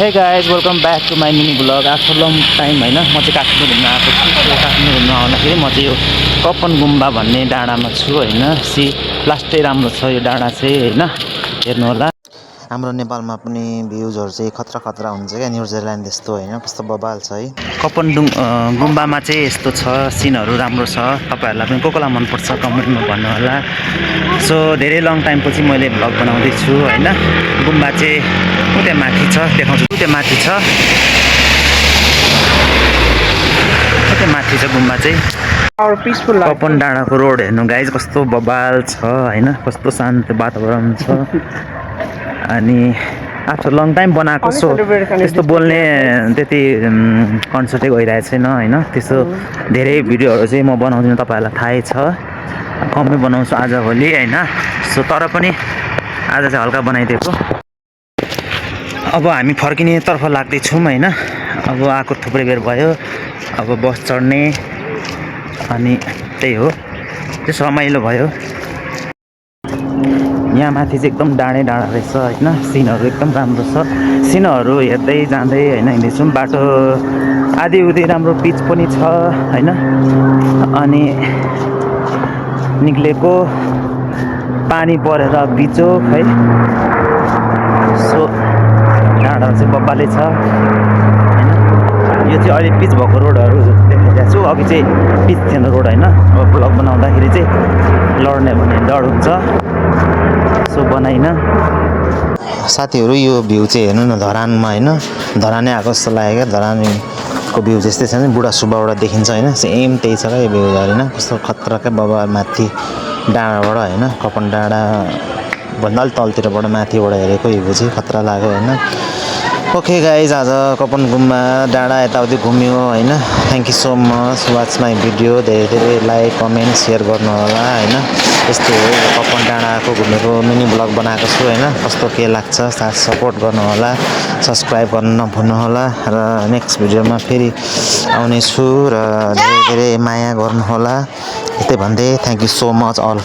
हे guys welcome back to my mini blog. After long time होइन, म चाहिँ काठमाडौँ घुम्न आएको छु। त्यो काठमाडौँ घुम्न आउँदाखेरि म चाहिँ यो कपन गुम्बा भन्ने डाँडामा छु होइन। लास्टै राम्रो छ यो डाँडा चाहिँ होइन, हेर्नु होला। हाम्रो नेपालमा पनि भ्युजहरू चाहिँ खतरा खतरा हुन्छ क्या, न्युजिल्यान्ड जस्तो होइन, कस्तो बबाल छ है। कपन गुम्बामा चाहिँ यस्तो छ, सिनहरू राम्रो छ। तपाईँहरूलाई पनि कसलाई मनपर्छ कमेन्टमा भन्नु होला। सो धेरै लङ टाइमपछि मैले भ्लग बनाउँदैछु होइन। गुम्बा चाहिँ उता माथि छ, देखाउँछु। उता माथि छ, उता माथि छ गुम्बा चाहिँ। कपन डाँडाको रोड हेर्नु गाइज, कस्तो बबाल छ होइन, कस्तो शान्त वातावरण छ। अनि आफ्टर लङ टाइम बनाएको, सो त्यस्तो बोल्ने त्यति कन्सर्टै गइरहेको छैन होइन। त्यस्तो धेरै भिडियोहरू चाहिँ म बनाउँदिनँ, तपाईँहरूलाई थाहै छ। कमै बनाउँछु आजभोलि होइन। सो तर पनि आज चाहिँ हल्का बनाइदिएको। अब हामी फर्किनेतर्फ लाग्दैछौँ होइन। अब आएको थुप्रै बेर भयो, अब बस चढ्ने अनि त्यही हो, त्यस्तो रमाइलो भयो। यहाँ माथि चाहिँ एकदम डाँडै डाँडा रहेछ होइन। सिनहरू एकदम राम्रो छ, सिनहरू हेर्दै जाँदै होइन हिँड्दैछौँ। बाटो आधी उधी राम्रो पिच पनि छ होइन। अनि निक्लेको पानी परेर बिचोक है। सो डाँडा चाहिँ बब्बाले छ होइन। यो चाहिँ अहिले पिच भएको रोडहरू देखाइरहेको छु, अघि चाहिँ पिच थिएन रोड होइन। अब ब्लग बनाउँदाखेरि चाहिँ लड्ने भन्ने डर हुन्छ, सो बनाइन। साथीहरू यो भ्यू चाहिँ हेर्नु न, धरानमा होइन, धरानै आएको जस्तो लाग्यो क्या। धरानको भ्यू जस्तै छ नि, बुढा सुब्बाबाट देखिन्छ होइन, सेम त्यही छ क्या यो भ्यू होइन। कस्तो खतरा क्या बबा, माथि डाँडाबाट होइन, कपन डाँडा भन्दा अलिक तलतिरबाट माथिबाट हेरेको यो भ्यू चाहिँ खतरा लाग्यो होइन। ओके गाइज, आज कपन गुम्बा डाँडा यताउति घुम्यो होइन। Thank you so much watch my video. धेरै धेरै लाइक कमेन्ट सेयर गर्नु होला होइन। यस्तो हो, कपन डाँडाको घुमेको मिनी ब्लग बनाएको छु होइन। कस्तो के लाग्छ साथ सपोर्ट गर्नु होला, सब्सक्राइब गर्नु नभुल्नु होला। र नेक्स्ट भिडियोमा फेरि आउनेछु र धेरै धेरै माया गर्नु होला। यस्तै भन्दै thank you so much all.